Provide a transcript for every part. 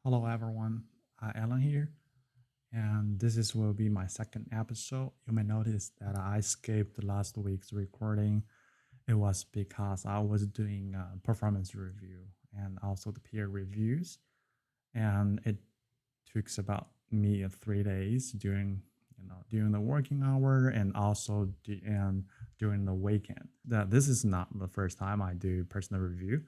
Hello everyone, Alan here, and will be my second episode. You may notice that I skipped last week's recording. It was because I was doing a performance review and also the peer reviews, and it took about me 3 days during the working hour and also during the weekend. That this is not the first time I do personal review,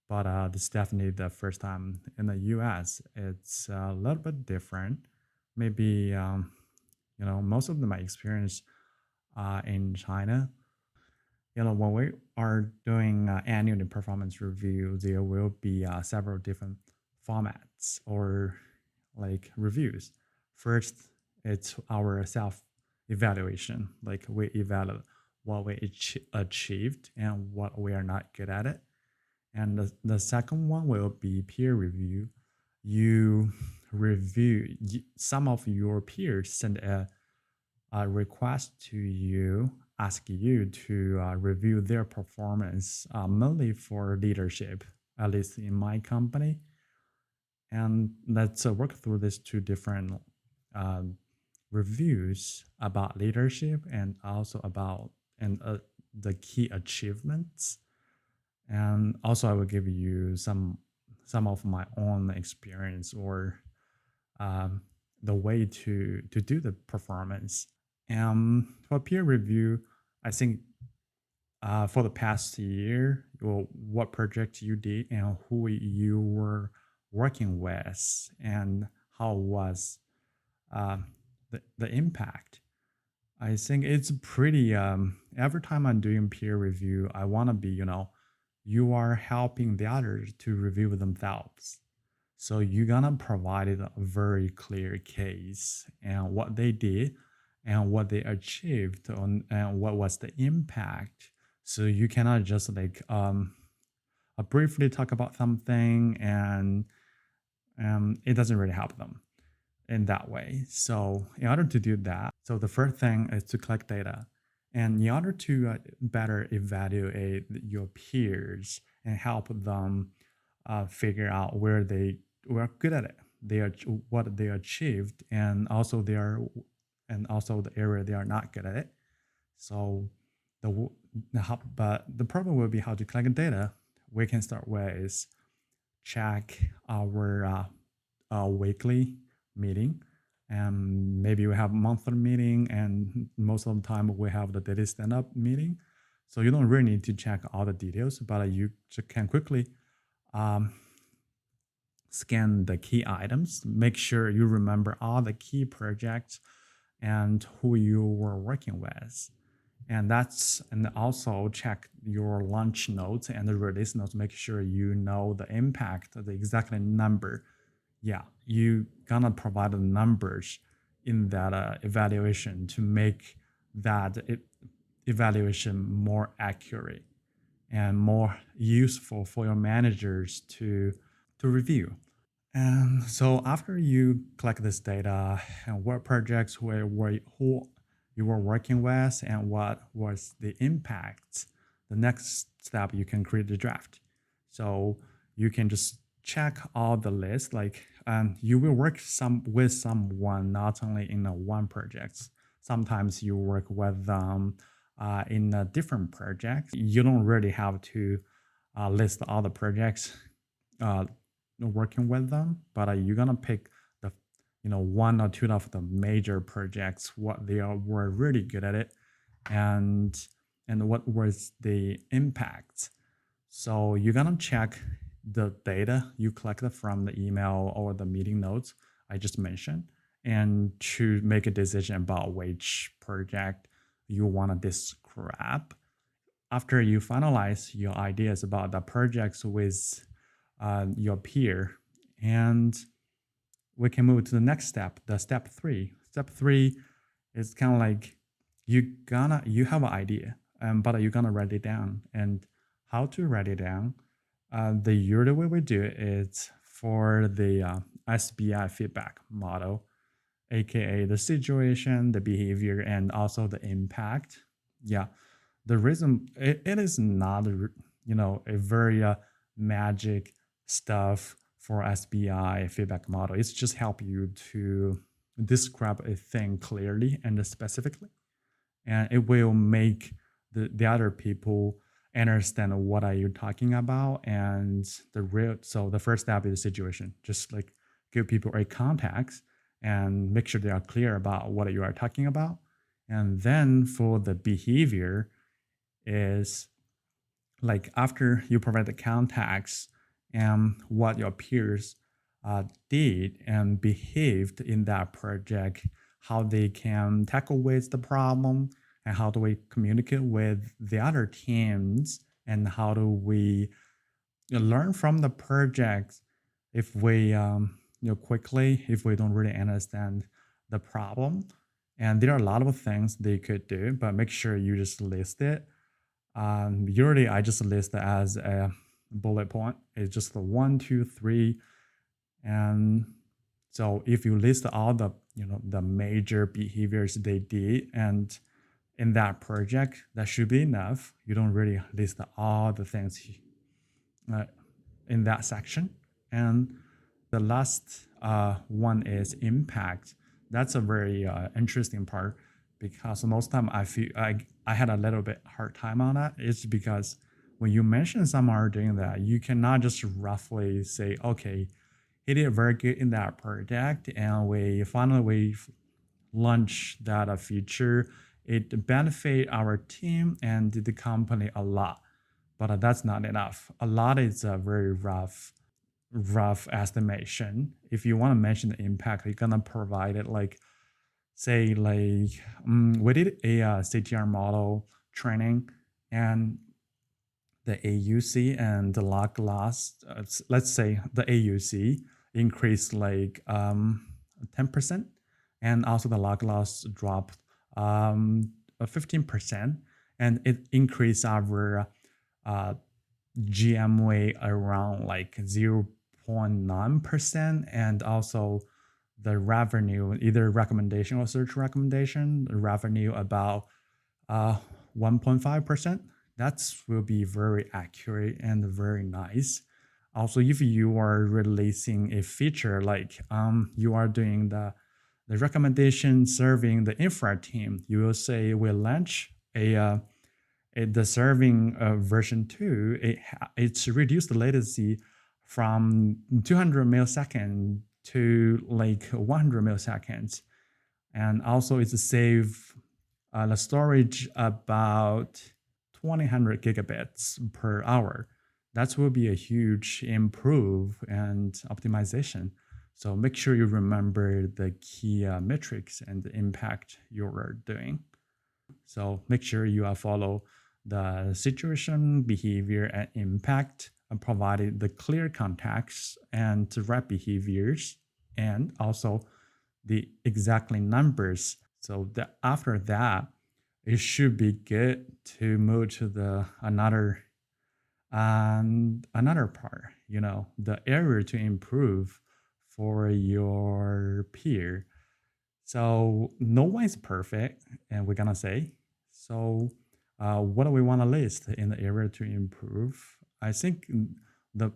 but this is definitely the first time in the US. It's a little bit different. Maybe most of my experience in China. When we are doing annual performance review, there will be several different formats or like reviews. First, it's our self evaluation, like we evaluate what we achieved and what we are not good at it. And the second one will be peer review. You review, some of your peers send a request to you, ask you to review their performance, mainly for leadership, at least in my company. And let's work through these two different uh, reviews about leadership and also about the key achievements. And also I will give you some of my own experience or um, the way to do the performance. And for peer review, I think for the past year, what project you did and who you were working with, and how was uh, the impact. I think it's pretty. Every time I'm doing peer review, I want to be, you are helping the others to review themselves. So you're gonna provide a very clear case and what they did and what they achieved and what was the impact. So you cannot just like briefly talk about something and it doesn't really help them in that way. So in order to do that, so the first thing is to collect data. And in order to better evaluate your peers and help them figure out where they were good at it, what they achieved, and also the area they are not good at it. So but the problem will be how to collect data. We can start with check our weekly meeting, and maybe we have monthly meeting, and most of the time we have the daily stand-up meeting. So you don't really need to check all the details, but you can quickly um, scan the key items, make sure you remember all the key projects and who you were working with. And also check your launch notes and the release notes, make sure you know the impact, the exact number. Yeah, you gonna provide the numbers in that evaluation to make that evaluation more accurate and more useful for your managers to review. And so after you collect this data and what projects who you were working with and what was the impact, the next step you can create the draft. So you can just check all the list, like you will work with someone not only in a one project. Sometimes you work with them in a different project. You don't really have to list all the projects working with them, but you're gonna pick the one or two of the major projects, what were really good at it, and what was the impact. So you're gonna check the data you collected from the email or the meeting notes I just mentioned, and to make a decision about which project you want to describe. After you finalize your ideas about the projects with your peer, and we can move to the next step, the step 3. Step 3 is kind of like you have an idea, but you're gonna write it down. And how to write it down? The usual way we do it is for the SBI feedback model, aka the situation, the behavior, and also the impact. Yeah, the reason it is not a very magic stuff for SBI feedback model. It's just help you to describe a thing clearly and specifically. And it will make the other people understand what are you talking about. And so the first step is the situation. Just like give people a context and make sure they are clear about what you are talking about. And then for the behavior is like after you provide the context and what your peers did and behaved in that project, how they can tackle with the problem, and how do we communicate with the other teams, and how do we learn from the project if we quickly, if we don't really understand the problem. And there are a lot of things they could do, but make sure you just list it. Usually I just list it as a bullet point. It's just the 1, 2, 3. And so if you list all the the major behaviors they did and in that project, that should be enough. You don't really list all the things in that section. And the last one is impact. That's a very interesting part, because most of the time I feel I had a little bit hard time on that. It's because when you mention someone are doing that, you cannot just roughly say, okay, he did very good in that project, and we finally launched that feature. It benefit our team and the company a lot, but that's not enough. A lot is a very rough estimation. If you want to mention the impact, you're gonna provide it like, say, like we did a CTR model training, and the AUC and the log loss, let's say the AUC increased like 10%, and also the log loss dropped 15%, and it increased our GMA around like 0.9%, and also the revenue, either recommendation or search recommendation, the revenue about 1.5%. That will be very accurate and very nice. Also, if you are releasing a feature like you are doing the recommendation serving the infra team, you will say we launch the serving version 2. It's reduced the latency from 200 milliseconds to like 100 milliseconds, and also it's save the storage about 200 gigabits per hour. That will be a huge improve and optimization. So make sure you remember the key metrics and the impact you're doing. So make sure you follow the situation, behavior, and impact, and provided the clear context and the right behaviors, and also the exactly numbers. So that after that, it should be good to move to the another part, the area to improve for your peer. So no one is perfect, and we're gonna say, so what do we want to list in the area to improve? I think the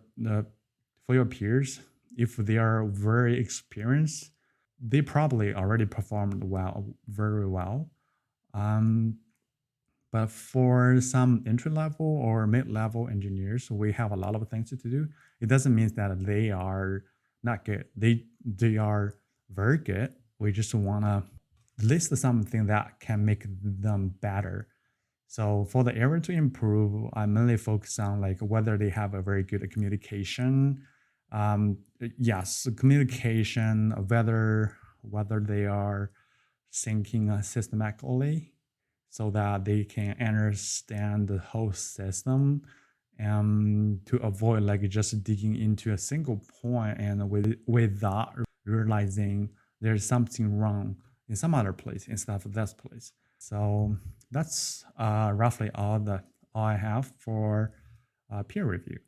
for your peers, if they are very experienced, they probably already performed very well. But for some entry level or mid level engineers, we have a lot of things to do. It doesn't mean that they are not good. They are very good. We just want to list something that can make them better. So for the area to improve, I mainly focus on like whether they have a very good communication. Yes, communication, whether they are thinking systematically, so that they can understand the whole system, and to avoid like just digging into a single point and without realizing there's something wrong in some other place instead of this place. So that's roughly all I have for peer review.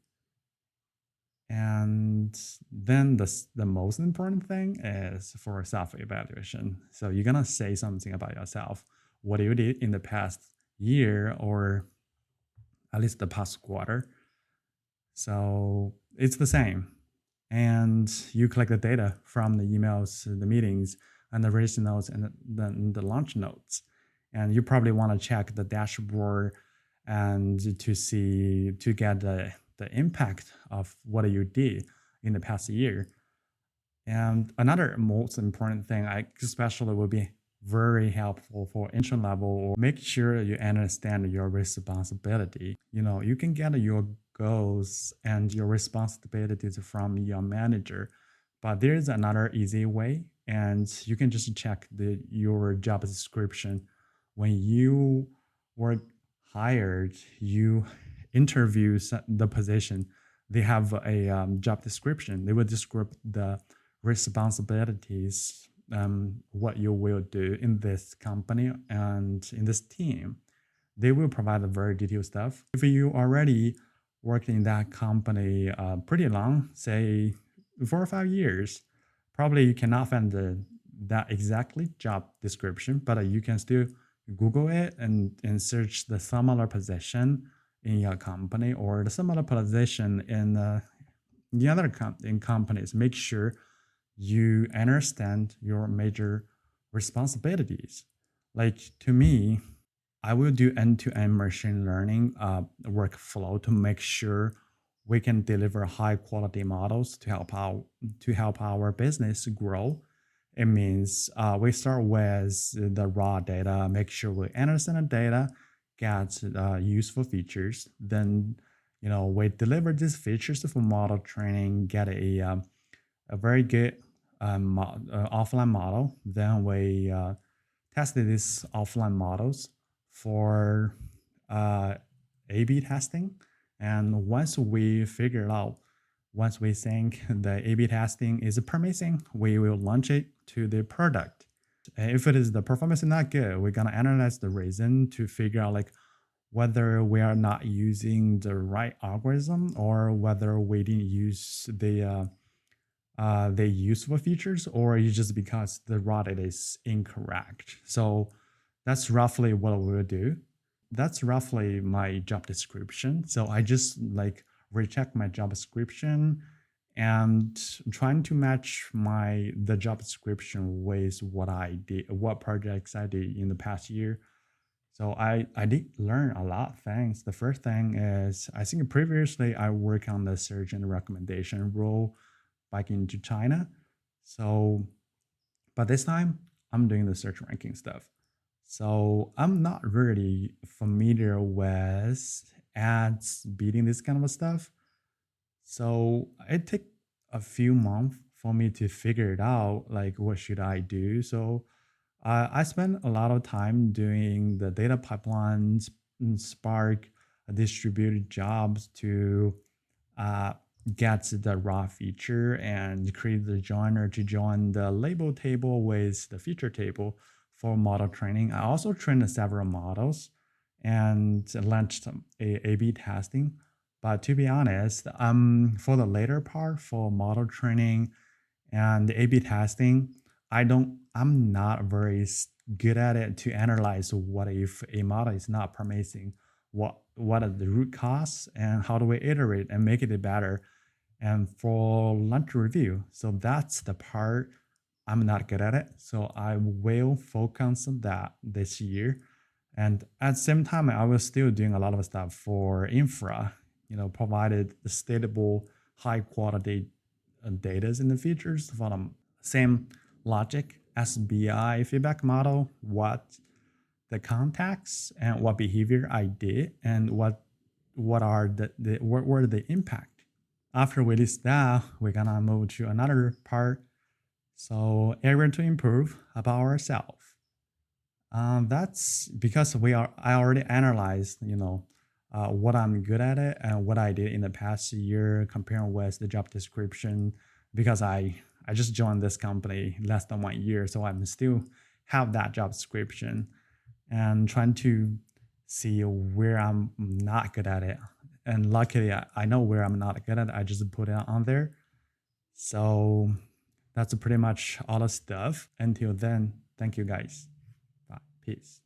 And then the most important thing is for self-evaluation. So you're gonna say something about yourself, what you did in the past year, or at least the past quarter. So it's the same. and you collect the data from the emails, the meetings, and the release notes, and the launch notes. And you probably want to check the dashboard and to get the impact of what you did in the past year. And another most important thing, especially will be very helpful for intern level, or make sure you understand your responsibility. You can get your goals and your responsibilities from your manager, but there's another easy way, and you can just check your job description. When you were hired, you interview the position. They have a job description. They will describe the responsibilities, what you will do in this company and in this team. They will provide the very detailed stuff. If you already worked in that company pretty long, say 4 or 5 years, probably you cannot find that exactly job description, but you can still Google it and search the similar position in your company or the similar position in the other companies. Make sure you understand your major responsibilities. Like to me, I will do end-to-end machine learning workflow to make sure we can deliver high quality models to help our business grow. It means we start with the raw data, make sure we understand the data, get useful features. Then, we deliver these features for model training, get a very good offline model. Then we tested these offline models for A/B testing. And once we think the A/B testing is promising, we will launch it to the product. If the performance is not good, we're gonna analyze the reason to figure out whether we are not using the right algorithm or whether we didn't use the useful features, or it's just because the raw data is incorrect. So that's roughly what we will do. That's roughly my job description. So I just recheck my job description and trying to match the job description with what I did, what projects I did in the past year. So I did learn a lot of things. The first thing is, I think previously I worked on the search and recommendation role back into China. So, but this time I'm doing the search ranking stuff. So I'm not really familiar with ads beating this kind of stuff. So it took a few months for me to figure it out, what should I do. So I spent a lot of time doing the data pipelines, Spark, distributed jobs to get the raw feature and create the joiner to join the label table with the feature table for model training. I also trained several models and launched A/B testing. But to be honest, for the later part, for model training and A/B testing, I'm not very good at it to analyze what if a model is not promising, what are the root cause, and how do we iterate and make it better, and for launch review. So that's the part I'm not good at it. So I will focus on that this year. And at the same time, I was still doing a lot of stuff for infra, provided stable, high quality data in the features for the same logic, SBI feedback model, what the context and what behavior I did, and what were the impact. After we list that, we're gonna move to another part. So area to improve about ourselves. That's because I already analyzed, what I'm good at it and what I did in the past year comparing with the job description, because I just joined this company less than 1 year, so I'm still have that job description and trying to see where I'm not good at it. And luckily, I know where I'm not good at it. I just put it on there. So that's pretty much all the stuff. Until then, thank you guys. Bye. Peace.